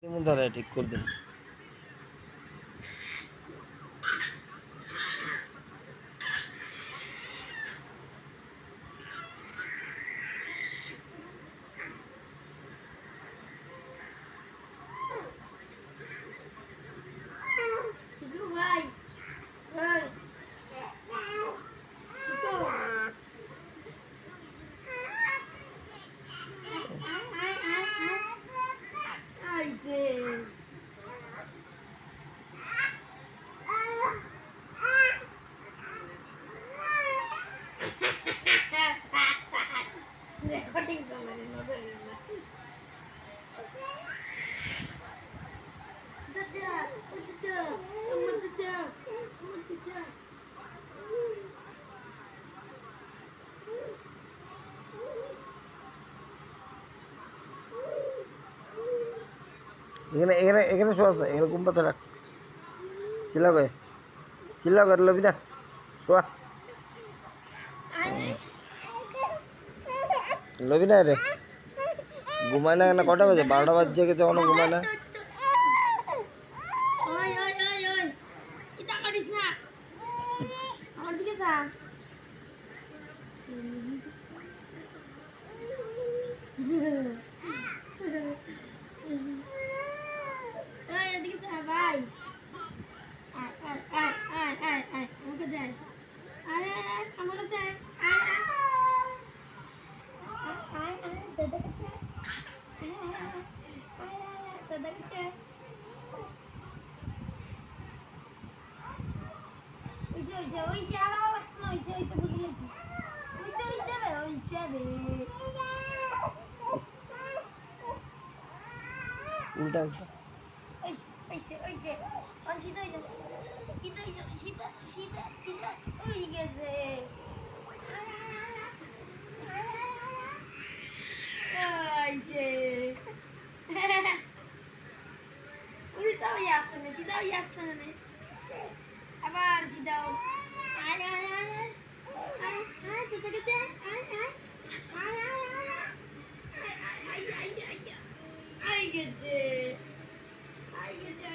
তেমন ধারায় ঠিক করবেন। চিকু ভাই ভাই চিকু আইছে রেকর্ডিং চলে নজর দাদা ও দাদা আমার দাদা আমার দাদা এখানে এখানে এখানে শোয়া না, এখানে কুম্পাতে রাখ। চিল্লাবে চিল্লাবে আর লবি না, শোয়া লবি না রে। ঘুমায় না কেন? কটা বাজে? 12টা বাজছে গেছে, এখনো ঘুমায় না। ওই ওই ওই ওই এটা করিস না আমার দিকে যা ওই এদিকে যা ভাই আয় আয় আয় আয় আয় আয় আমাকে যাই আরে আমাকে যাই আয় আয় আয় আয় সেটা কাছে আয় আয় আয় আয় সেটা কাছে ওইসে আর লাগতো না ওইসে বুঝে গেছি ওইসে বে উল্টা উল্টা ওইসে অন সিধা হয়ে যাও সিধা ওই গেছে ওইসে উল্টা হয়ে আসছে না সিধা হয়ে আসতে না আবার সিধাও আয় আয় আয় আয় আয় আয় তো দেখে আয় আয় আয় আয় আয় আয় আয় আয় আয় আয় গেছে আয় গেছে